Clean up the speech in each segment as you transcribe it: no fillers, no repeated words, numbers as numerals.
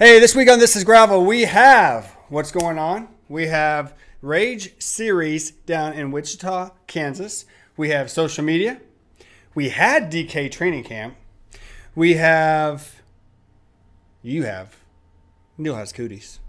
Hey, this week on This is Gravel, we have what's going on. We have Rage Series down in Wichita, Kansas. We have social media. We had DK training camp. We have, Neil has cooties.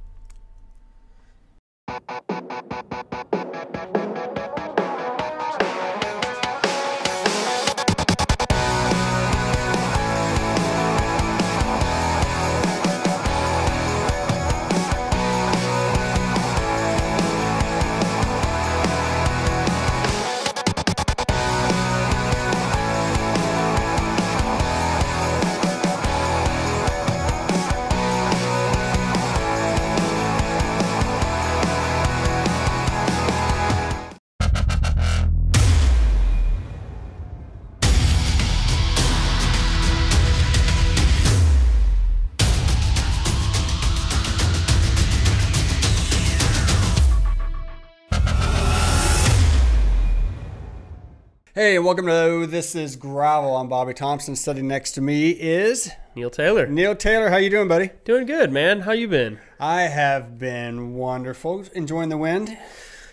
Hey, welcome to This is Gravel. I'm Bobby Thompson. Sitting next to me is Neil Taylor. Neil Taylor, how you doing, buddy? Doing good, man. How you been? I have been wonderful. Enjoying the wind?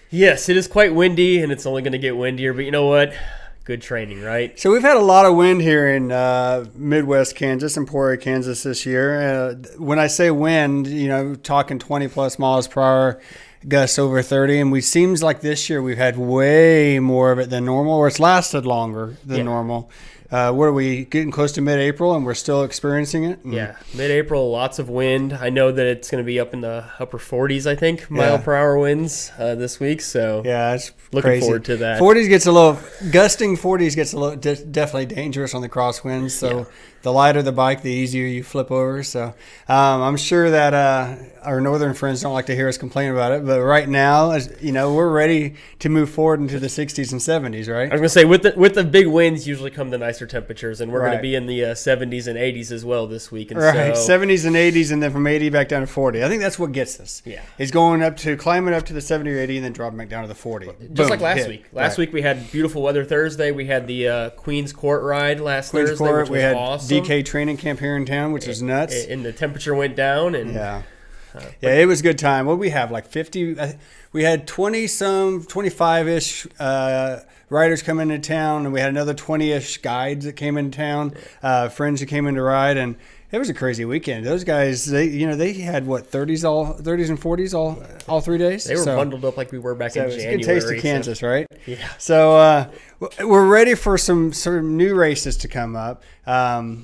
Yes, it is quite windy, and it's only going to get windier. But you know what? Good training, right? So we've had a lot of wind here in Midwest Kansas, Emporia, Kansas this year. When I say wind, talking 20-plus miles per hour, gusts over 30, and we seems like this year we've had way more of it than normal, or it's lasted longer than normal. What are we getting close to mid-April, and we're still experiencing it? Yeah, mid-April, lots of wind. I know that it's going to be up in the upper 40s, I think, mile per hour winds this week. So yeah, it's looking crazy. forward to that. 40s gets a little gusting. 40s gets a little definitely dangerous on the crosswinds. So the lighter the bike, the easier you flip over. So I'm sure that our northern friends don't like to hear us complain about it, but right now, we're ready to move forward into the 60s and 70s, right? I was going to say, with the big winds usually come the nicer temperatures, and we're going to be in the 70s and 80s as well this week. And right, 70s and 80s, and then from 80 back down to 40. I think that's what gets us. Yeah, is climbing up to the 70 or 80, and then dropping back down to the 40. Just like last week. Last week we had beautiful weather Thursday. We had the Queen's Court ride last Thursday, which was awesome. DK training camp here in town, which was nuts. And the temperature went down. And it was a good time. What did we have, like 50? We had 20-some, 25-ish riders come into town, and we had another 20-ish guides that came into town, friends that came in to ride, and it was a crazy weekend. Those guys, they had what, 30s and 40s all 3 days. They were bundled up like we were back in January. It's a good taste of Kansas, right? Yeah. So we're ready for some sort of new races to come up.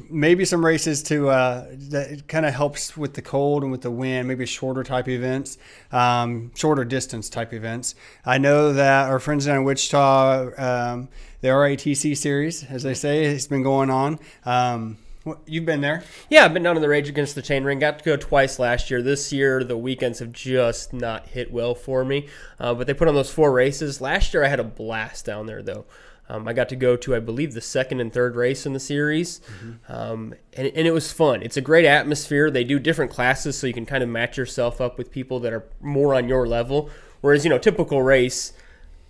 Maybe some races that kind of helps with the cold and with the wind. Maybe shorter type events, shorter distance type events. I know that our friends down in Wichita, the RATC series, as they say, it's been going on. You've been there? Yeah, I've been down in the Rage Against The Chainring. Got to go twice last year. This year, the weekends have just not hit well for me. But they put on those 4 races. Last year, I had a blast down there, though. I got to go to, I believe, the second and third race in the series. And it was fun. It's a great atmosphere. They do different classes, so you can kind of match yourself up with people that are more on your level. Whereas, typical race,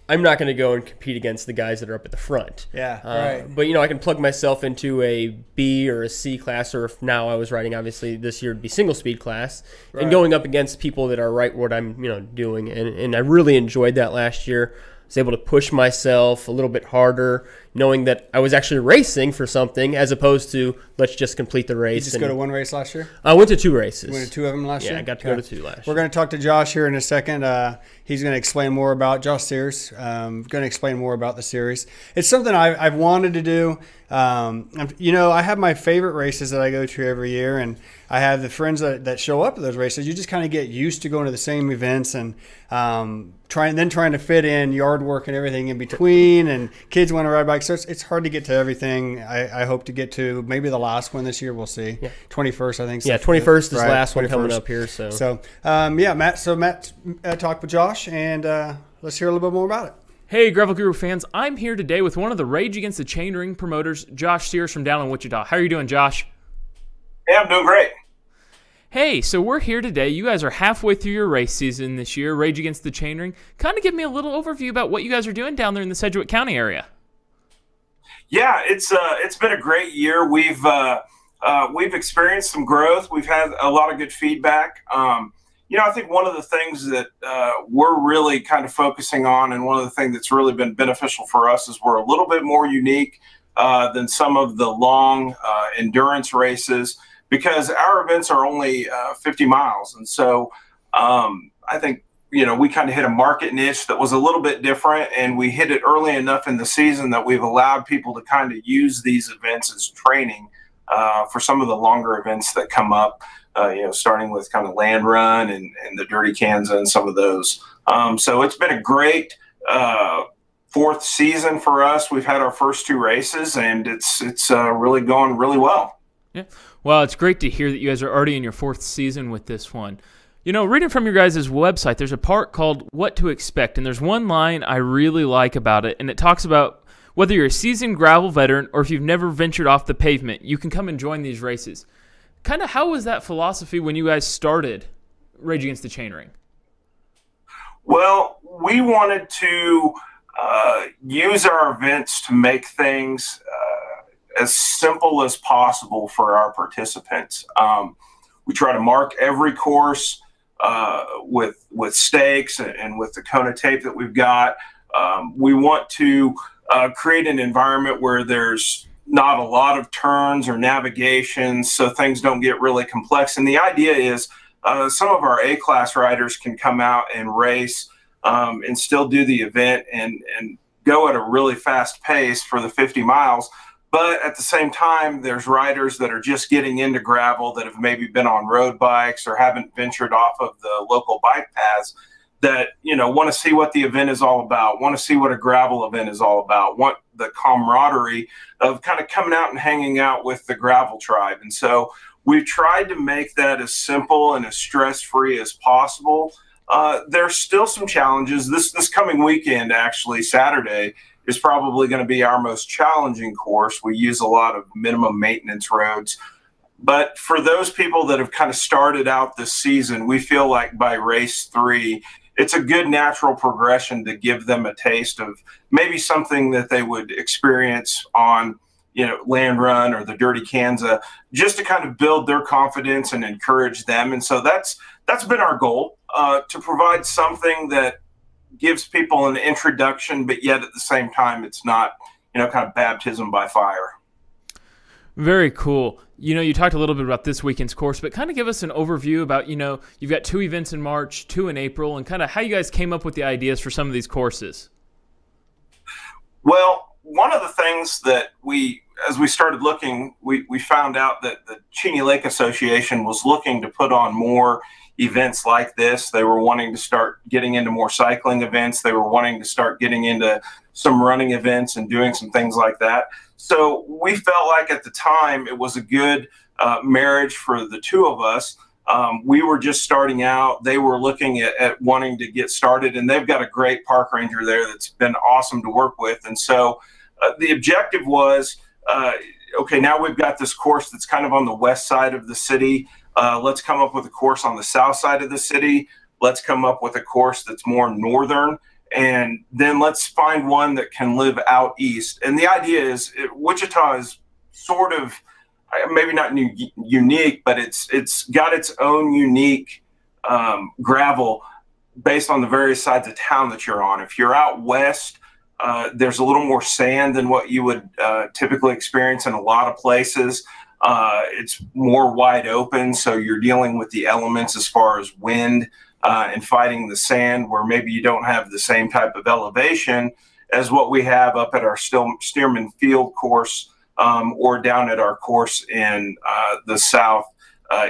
I'm not going to go and compete against the guys that are up at the front. Yeah, right. But, I can plug myself into a B or a C class, or if now I was riding, obviously, this year it'd be single speed class, and going up against people that are right what I'm, doing. And I really enjoyed that last year. I was able to push myself a little bit harder, knowing that I was actually racing for something as opposed to let's just complete the race. You just go to one race last year? I went to 2 races. You went to 2 of them last year? Yeah, I got to go to 2 last year. We're going to talk to Josh here in a second. He's going to explain more about Josh Sears. Going to explain more about the series. It's something I've wanted to do. I have my favorite races that I go to every year, and I have the friends that show up at those races. You just kind of get used to going to the same events and trying to fit in yard work and everything in between, and kids want to ride bikes. So it's hard to get to everything. I hope to get to maybe the last one this year. We'll see. Yeah. 21st, I think. Yeah, 21st is the last one coming up here. So Matt. So Matt talked with Josh, and let's hear a little bit more about it. Hey, Gravel Guru fans. I'm here today with one of the Rage Against the Chainring promoters, Josh Sears from down in Wichita. How are you doing, Josh? Yeah, I'm doing great. Hey, so we're here today. You guys are halfway through your race season this year, Rage Against the Chainring. Kind of give me a little overview about what you guys are doing down there in the Sedgwick County area. Yeah, it's been a great year. We've we've experienced some growth. We've had a lot of good feedback. I think one of the things that we're really kind of focusing on, and one of the things that's really been beneficial for us, is we're a little bit more unique than some of the long endurance races, because our events are only 50 miles. And so I think, we kind of hit a market niche that was a little bit different, and we hit it early enough in the season that we've allowed people to kind of use these events as training for some of the longer events that come up, starting with kind of Land Run and the Dirty Kansas and some of those. So it's been a great fourth season for us. We've had our first two races, and it's really going really well. Yeah. Well, it's great to hear that you guys are already in your fourth season with this one. Reading from your guys' website, there's a part called What to Expect, and there's one line I really like about it, and it talks about whether you're a seasoned gravel veteran or if you've never ventured off the pavement, you can come and join these races. Kind of how was that philosophy when you guys started Rage Against the Chainring? Well, we wanted to use our events to make things as simple as possible for our participants. We try to mark every course with stakes and with the Kona tape that we've got. We want to create an environment where there's not a lot of turns or navigation, so things don't get really complex. And the idea is some of our A-class riders can come out and race and still do the event and go at a really fast pace for the 50 miles. But at the same time, there's riders that are just getting into gravel that have maybe been on road bikes or haven't ventured off of the local bike paths that, want to see what the event is all about, want to see what a gravel event is all about, want the camaraderie of kind of coming out and hanging out with the gravel tribe. And so we've tried to make that as simple and as stress-free as possible. There's still some challenges. This coming weekend, actually, Saturday, is probably going to be our most challenging course. We use a lot of minimum maintenance roads. But for those people that have kind of started out this season, we feel like by race 3, it's a good natural progression to give them a taste of maybe something that they would experience on, Land Run or the Dirty Kansas, just to kind of build their confidence and encourage them. And so that's been our goal, to provide something that gives people an introduction, but yet at the same time, it's not, kind of baptism by fire. Very cool. You talked a little bit about this weekend's course, but kind of give us an overview about, you've got 2 events in March, 2 in April, and kind of how you guys came up with the ideas for some of these courses. Well, one of the things that as we started looking, we found out that the Cheney Lake Association was looking to put on more events like this. They were wanting to start getting into more cycling events. They were wanting to start getting into some running events and doing some things like that. So we felt like at the time it was a good marriage for the two of us. We were just starting out. They were looking at wanting to get started, and they've got a great park ranger there that's been awesome to work with. And so the objective was, okay, now we've got this course that's kind of on the west side of the city. Let's come up with a course on the south side of the city. Let's come up with a course that's more northern. And then let's find one that can live out east. And the idea is Wichita is sort of, maybe not unique, but it's got its own unique gravel based on the various sides of town that you're on. If you're out west, there's a little more sand than what you would typically experience in a lot of places. It's more wide open, so you're dealing with the elements as far as wind and fighting the sand, where maybe you don't have the same type of elevation as what we have up at our Stearman Field course or down at our course in the south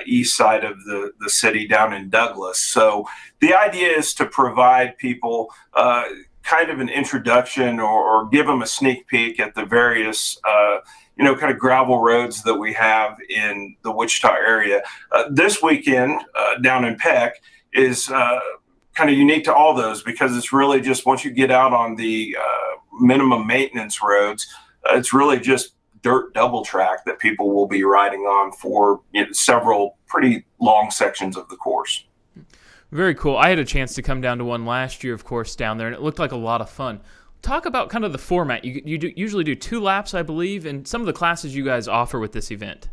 east side of the city down in Douglas. So the idea is to provide people kind of an introduction or give them a sneak peek at the various kind of gravel roads that we have in the Wichita area. This weekend down in Peck is kind of unique to all those, because it's really just, once you get out on the minimum maintenance roads, it's really just dirt double track that people will be riding on for several pretty long sections of the course. Very cool. I had a chance to come down to one last year, of course, down there, and it looked like a lot of fun. Talk about kind of the format. You usually do 2 laps, I believe, and some of the classes you guys offer with this event.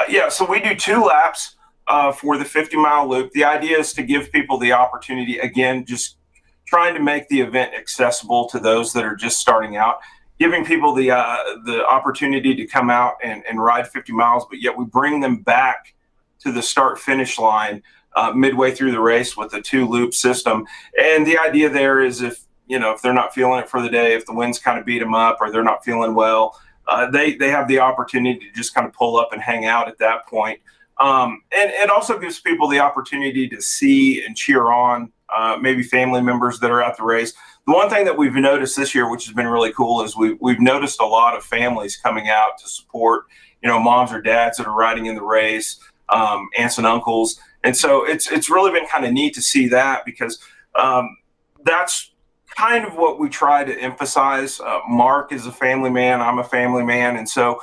Yeah, so we do 2 laps for the 50-mile loop. The idea is to give people the opportunity, again, just trying to make the event accessible to those that are just starting out, giving people the opportunity to come out and ride 50 miles, but yet we bring them back to the start-finish line midway through the race with a 2-loop system. And the idea there is if they're not feeling it for the day, if the winds kind of beat them up or they're not feeling well, they have the opportunity to just kind of pull up and hang out at that point. And it also gives people the opportunity to see and cheer on maybe family members that are at the race. The one thing that we've noticed this year, which has been really cool, is we've noticed a lot of families coming out to support, moms or dads that are riding in the race, aunts and uncles. And so it's really been kind of neat to see that, because that's kind of what we try to emphasize. Mark is a family man. I'm a family man. And so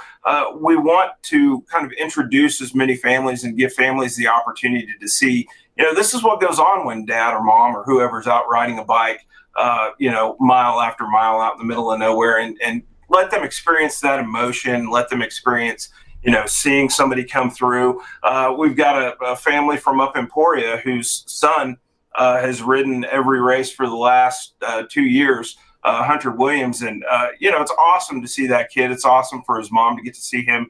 we want to kind of introduce as many families and give families the opportunity to see, this is what goes on when dad or mom or whoever's out riding a bike, mile after mile out in the middle of nowhere, and let them experience that emotion, let them experience, seeing somebody come through. We've got a family from up Emporia whose son has ridden every race for the last 2 years, Hunter Williams. And, it's awesome to see that kid. It's awesome for his mom to get to see him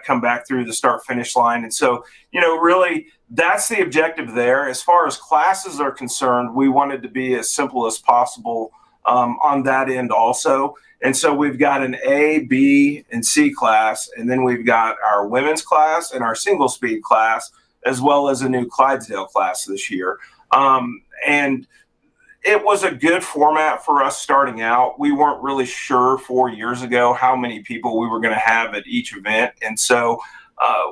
come back through the start-finish line. And so, really, that's the objective there. As far as classes are concerned, we wanted to be as simple as possible on that end also. And so we've got an A, B, and C class, and then we've got our women's class and our single speed class, as well as a new Clydesdale class this year. And it was a good format for us starting out. We weren't really sure 4 years ago how many people we were going to have at each event. And so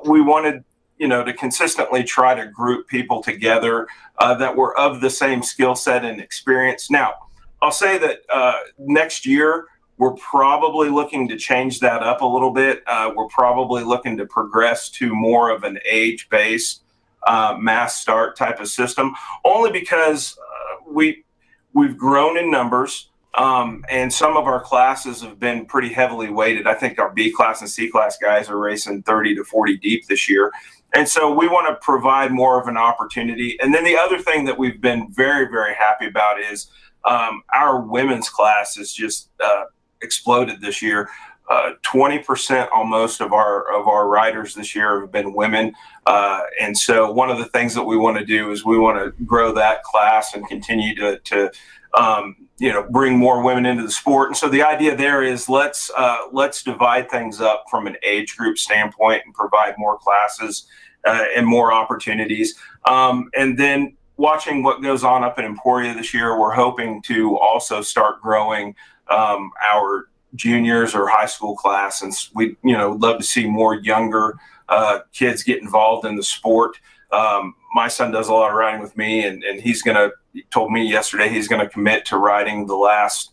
we wanted, to consistently try to group people together that were of the same skill set and experience. Now, I'll say that next year, we're probably looking to change that up a little bit. We're probably looking to progress to more of an age-based mass start type of system, only because we've grown in numbers, and some of our classes have been pretty heavily weighted. I think our B class and C class guys are racing 30 to 40 deep this year. And so we want to provide more of an opportunity. And then the other thing that we've been very, very happy about is our women's class has just exploded this year. 20% almost of our riders this year have been women. And so one of the things that we want to do is we want to grow that class and continue to bring more women into the sport. And so the idea there is let's divide things up from an age group standpoint and provide more classes and more opportunities. And then watching what goes on up in Emporia this year, we're hoping to also start growing our juniors or high school class, and we love to see more younger kids get involved in the sport. My son does a lot of riding with me, and he told me yesterday he's going to commit to riding the last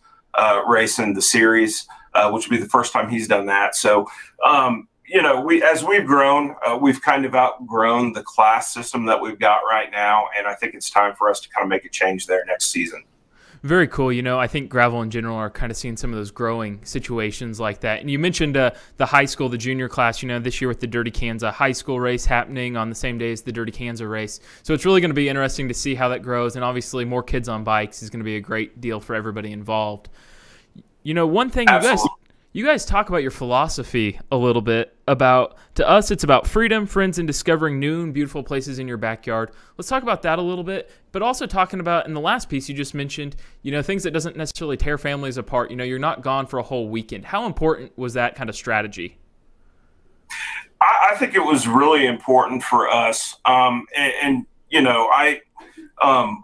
race in the series, which will be the first time he's done that. So as we've grown, we've kind of outgrown the class system that we've got right now, and I think it's time for us to kind of make a change there next season. Very cool. I think gravel in general are kind of seeing some of those growing situations like that. And you mentioned the high school, the junior class, this year with the Dirty Kansas high school race happening on the same day as the Dirty Kansas race. So it's really going to be interesting to see how that grows. And obviously more kids on bikes is going to be a great deal for everybody involved. One thing you guys talk about your philosophy a little bit about, to us, it's about freedom, friends, and discovering new and beautiful places in your backyard. Let's talk about that a little bit, but also talking about, in the last piece you just mentioned, things that doesn't necessarily tear families apart. You're not gone for a whole weekend. How important was that kind of strategy? I think it was really important for us.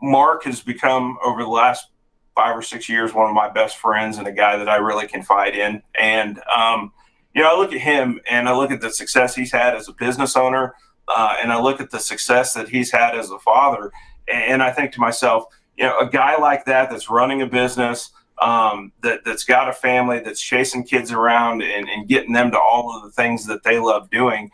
Mark has become, over the last 5 or 6 years, one of my best friends and a guy that I really confide in. And, I look at him and I look at the success he's had as a business owner, and I look at the success that he's had as a father. And I think to myself, a guy like that, that's running a business, that's got a family, that's chasing kids around and getting them to all of the things that they love doing.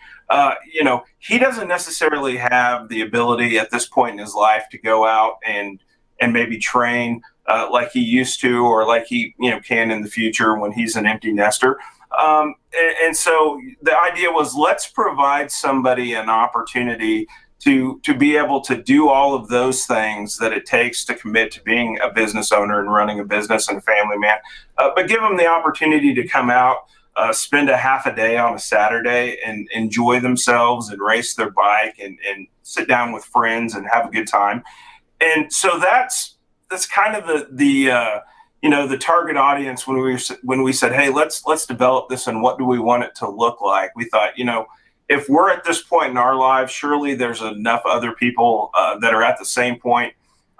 He doesn't necessarily have the ability at this point in his life to go out and maybe train like he used to, or like he can in the future when he's an empty nester. And so the idea was, let's provide somebody an opportunity to be able to do all of those things that it takes to commit to being a business owner and running a business and a family man, but give them the opportunity to come out, spend a half a day on a Saturday and enjoy themselves and race their bike and sit down with friends and have a good time. And so that's kind of the target audience when we said, hey, let's develop this, and what do we want it to look like? We thought, if we're at this point in our lives, surely there's enough other people that are at the same point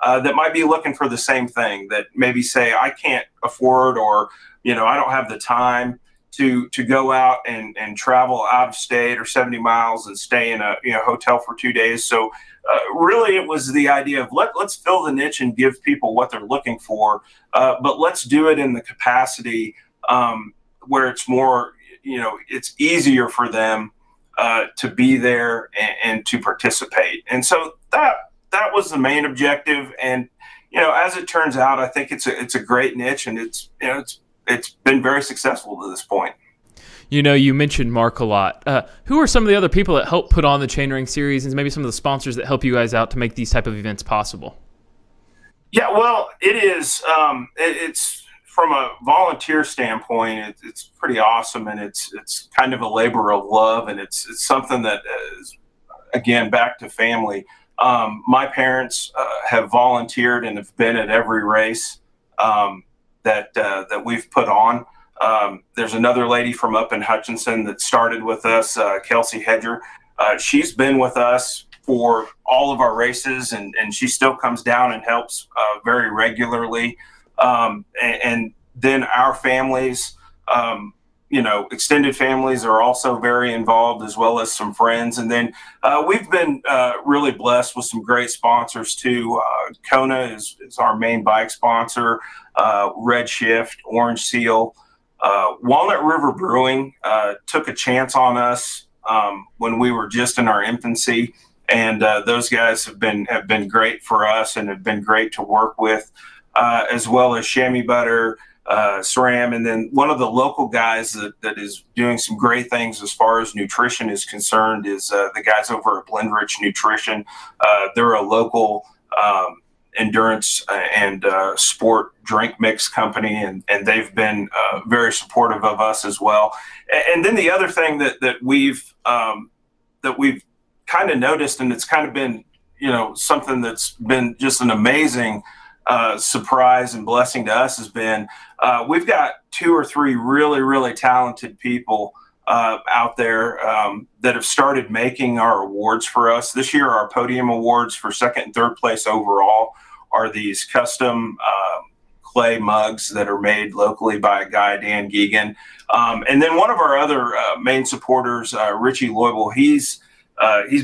that might be looking for the same thing, that maybe say, I can't afford, or I don't have the time to go out and travel out of state or 70 miles and stay in a hotel for 2 days. So really it was the idea of let's fill the niche and give people what they're looking for, but let's do it in the capacity where it's more, it's easier for them to be there and to participate. And so that was the main objective. And, as it turns out, I think it's a great niche, and it's been very successful to this point. You mentioned Mark a lot. Who are some of the other people that help put on the Chainring series, and maybe some of the sponsors that help you guys out to make these type of events possible? Yeah, well, it is. It's from a volunteer standpoint, it's pretty awesome, and it's kind of a labor of love, and it's something that is, again, back to family. My parents have volunteered and have been at every race that we've put on. There's another lady from up in Hutchinson that started with us, Kelsey Hedger. She's been with us for all of our races, and she still comes down and helps very regularly. And then our families, extended families are also very involved, as well as some friends. And then we've been really blessed with some great sponsors too. Kona is our main bike sponsor, Red Shift, Orange Seal. Walnut River Brewing took a chance on us when we were just in our infancy, and those guys have been great for us and have been great to work with, as well as Chamois Butter, SRAM, and then one of the local guys that is doing some great things as far as nutrition is concerned is the guys over at Blendrich Nutrition. They're a local endurance and sport drink mix company, and they've been very supportive of us as well. And then the other thing that we've kind of noticed, and it's kind of been something that's been just an amazing surprise and blessing to us, has been we've got 2 or 3 really, really talented people out there that have started making our awards for us. This year, our podium awards for 2nd and 3rd place overall are these custom clay mugs that are made locally by a guy, Dan Geegan. And then one of our other main supporters, Richie Loibel, he's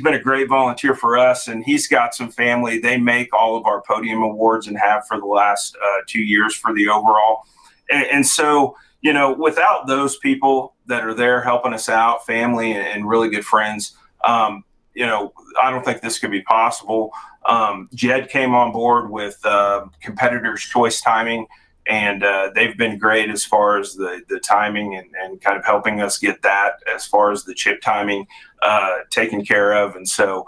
been a great volunteer for us, and he's got some family. They make all of our podium awards and have for the last 2 years for the overall. And so, without those people that are there helping us out, family and really good friends, I don't think this could be possible. Jed came on board with Competitor's Choice Timing, and they've been great as far as the timing and kind of helping us get that as far as the chip timing taken care of. And so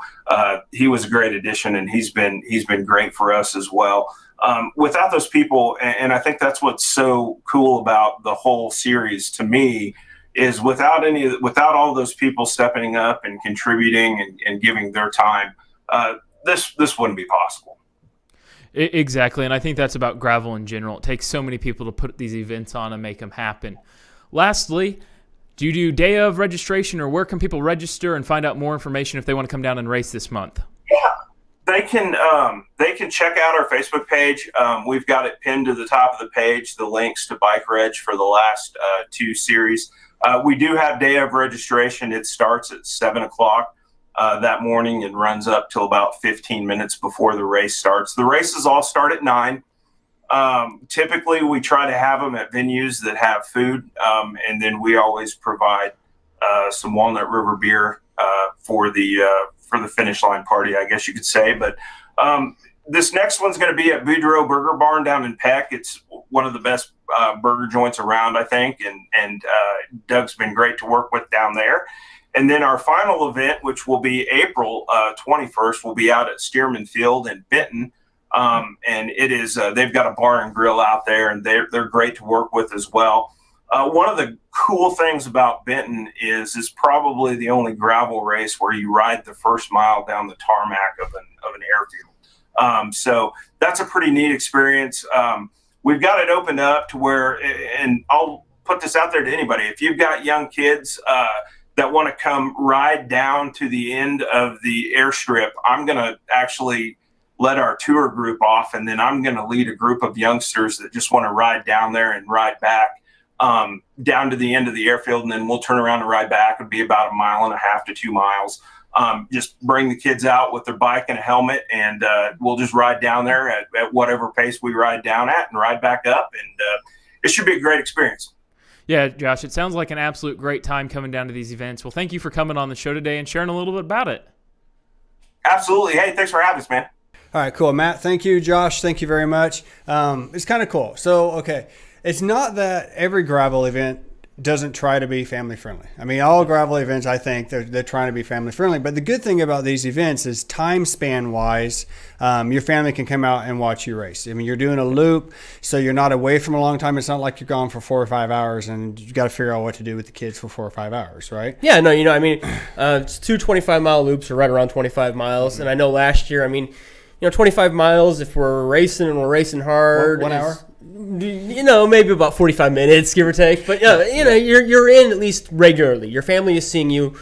he was a great addition, and he's been great for us as well. Without those people, and I think that's what's so cool about the whole series to me, is without all those people stepping up and contributing and giving their time, this wouldn't be possible. Exactly, and I think that's about gravel in general. It takes so many people to put these events on and make them happen. Lastly, do you do day of registration, or where can people register and find out more information if they want to come down and race this month? Yeah, they can check out our Facebook page. We've got it pinned to the top of the page, the links to Bike Reg for the last 2 series. We do have day of registration. It starts at 7 o'clock. That morning and runs up till about 15 minutes before the race starts. The races all start at 9. Typically, we try to have them at venues that have food, and then we always provide some Walnut River beer for the finish line party, I guess you could say. But this next one's going to be at Boudreaux Burger Barn down in Peck. It's one of the best burger joints around, I think, and Doug's been great to work with down there. And then our final event, which will be April 21st, will be out at Stearman Field in Benton. And it is they've got a bar and grill out there, and they're great to work with as well. One of the cool things about Benton is it's probably the only gravel race where you ride the first mile down the tarmac of an airfield. So that's a pretty neat experience. We've got it opened up to where, and I'll put this out there to anybody, if you've got young kids that want to come ride down to the end of the airstrip, I'm going to actually let our tour group off, and then I'm going to lead a group of youngsters that just want to ride down there and ride back down to the end of the airfield, and then we'll turn around and ride back. It'll be about 1.5 to 2 miles. Just bring the kids out with their bike and a helmet, and we'll just ride down there at whatever pace we ride down at and ride back up, and it should be a great experience. Yeah, Josh, it sounds like an absolute great time coming down to these events. Well, thank you for coming on the show today and sharing a little bit about it. Absolutely. Hey, thanks for having us, man. All right, cool. Matt, thank you. Josh, thank you very much. It's kind of cool. So, okay, it's not that every gravel event doesn't try to be family friendly. I mean, all gravel events, I think they're trying to be family friendly. But the good thing about these events is time span wise, your family can come out and watch you race. I mean, you're doing a loop, so you're not away from a long time. It's not like you're gone for 4 or 5 hours and you got to figure out what to do with the kids for 4 or 5 hours, right? Yeah, no, it's 2 25-mile loops, or right around 25 miles. Mm-hmm. And I know last year, 25 miles, if we're racing and we're racing hard. 1 hour? Maybe about 45 minutes, give or take. But, you're in at least regularly. Your family is seeing you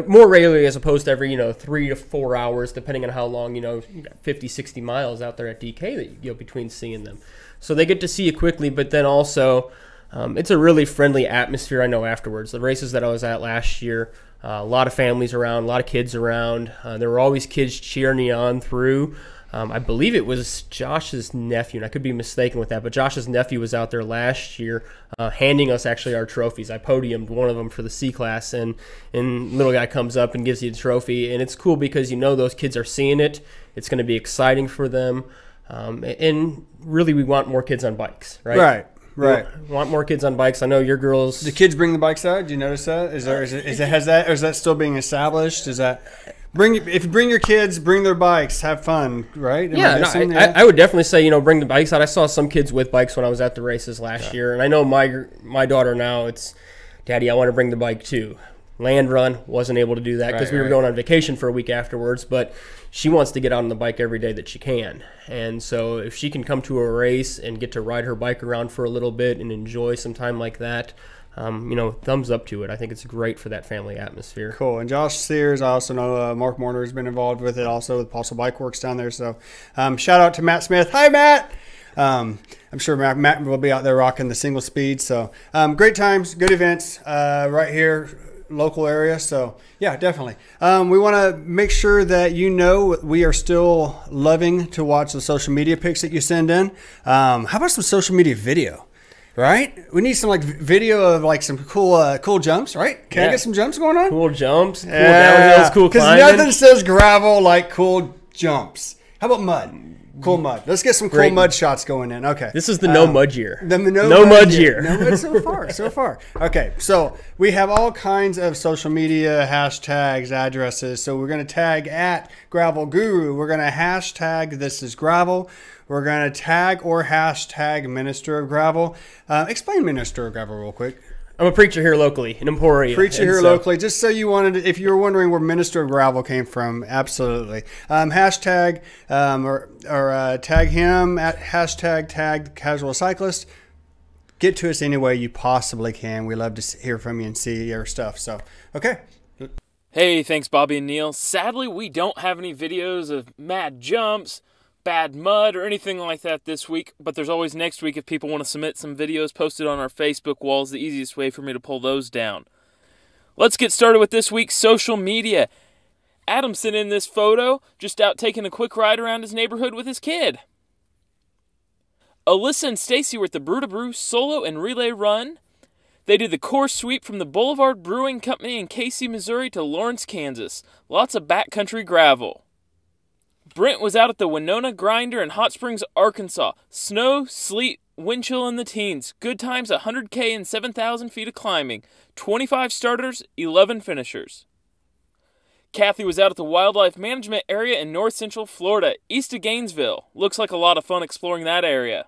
more regularly as opposed to every, 3 to 4 hours, depending on how long, you got 50, 60 miles out there at DK that you go between seeing them. So they get to see you quickly, but then also it's a really friendly atmosphere, I know, afterwards. The races that I was at last year, a lot of families around, a lot of kids around. There were always kids cheering you on through. I believe it was Josh's nephew, and I could be mistaken with that, but Josh's nephew was out there last year handing us actually our trophies. I podiumed one of them for the C class, and little guy comes up and gives you the trophy, and it's cool because those kids are seeing it. It's going to be exciting for them, and really we want more kids on bikes, right? Right. We want more kids on bikes. I know your girls. Do kids bring the bikes out? Do you notice that? Is that still being established? Is that if you bring your kids, bring their bikes, have fun, right? I would definitely say bring the bikes out. I saw some kids with bikes when I was at the races last year, and I know my daughter now. It's, Daddy, I want to bring the bike too. Land run, wasn't able to do that because we were going on vacation for a week afterwards, but she wants to get out on the bike every day that she can. And so if she can come to a race and get to ride her bike around for a little bit and enjoy some time like that, thumbs up to it. I think it's great for that family atmosphere. Cool. And Josh Sears, I also know Mark Morner has been involved with it also with Apostle Bike Works down there. So shout out to Matt Smith. Hi, Matt. I'm sure Matt will be out there rocking the single speed. So great times, good events right here, local area. So yeah, definitely. We want to make sure that we are still loving to watch the social media pics that you send in. How about some social media video? Right? We need some video of some cool jumps, right? Can I get some jumps going on? Cool jumps, cool downhills, cool climbing. Because nothing says gravel like cool jumps. How about mud? Cool mud. Let's get some cool mud shots going in. Okay. This is the no mud year. No mud year. No mud so far. Okay. So we have all kinds of social media hashtags, addresses. So we're going to tag at Gravel Guru. We're going to hashtag This Is Gravel. We're going to tag or hashtag Minister of Gravel. Explain Minister of Gravel real quick. I'm a preacher here locally in Emporia. Locally. Just so you if you were wondering where Minister of Gravel came from, absolutely. Hashtag or tag him at hashtag tag casual cyclist. Get to us any way you possibly can. We love to hear from you and see your stuff. So, okay. Hey, thanks, Bobby and Neil. Sadly, we don't have any videos of mad jumps, bad mud, or anything like that this week, but there's always next week if people want to submit some videos posted on our Facebook walls, the easiest way for me to pull those down. Let's get started with this week's social media. Adam sent in this photo, just out taking a quick ride around his neighborhood with his kid. Alyssa and Stacy were at the Brew to Brew solo and relay run. They did the course sweep from the Boulevard Brewing Company in Casey, Missouri to Lawrence, Kansas. Lots of backcountry gravel. Brent was out at the Winona Grinder in Hot Springs, Arkansas. Snow, sleet, wind chill in the teens. Good times 100K and 7,000 feet of climbing. 25 starters, 11 finishers. Kathy was out at the Wildlife Management Area in north central Florida, east of Gainesville. Looks like a lot of fun exploring that area.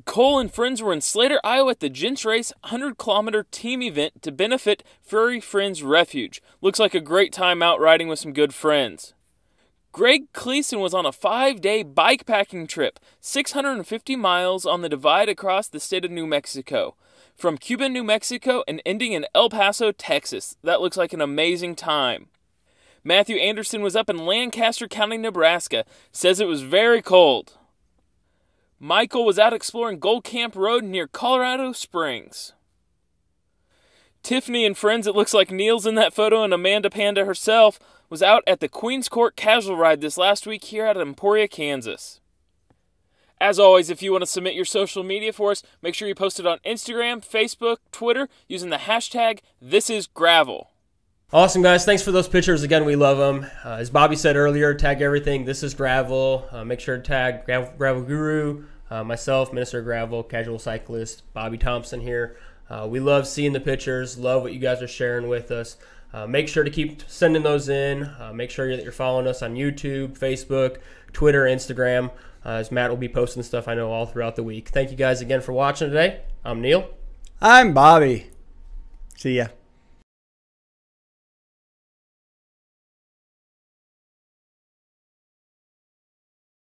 Cole and friends were in Slater, Iowa at the Gents Race 100-kilometer team event to benefit Furry Friends Refuge. Looks like a great time out riding with some good friends. Greg Cleason was on a 5-day bikepacking trip, 650 miles on the divide across the state of New Mexico, from Cuba, New Mexico, and ending in El Paso, Texas. That looks like an amazing time. Matthew Anderson was up in Lancaster County, Nebraska. Says it was very cold. Michael was out exploring Gold Camp Road near Colorado Springs. Tiffany and friends, it looks like Neil's in that photo, and Amanda Panda herself was out at the Queens Court Casual Ride this last week here at Emporia, Kansas. As always, if you want to submit your social media for us, make sure you post it on Instagram, Facebook, Twitter, using the hashtag #ThisIsGravel. Awesome, guys. Thanks for those pictures. Again, we love them. As Bobby said earlier, tag everything. This is Gravel. Make sure to tag Gravel Guru, myself, Minister of Gravel, Casual Cyclist, Bobby Thompson here. We love seeing the pictures. Love what you guys are sharing with us. Make sure to keep sending those in. Make sure that you're following us on YouTube, Facebook, Twitter, Instagram, as Matt will be posting stuff, I know, all throughout the week. Thank you guys again for watching today. I'm Neil. I'm Bobby. See ya.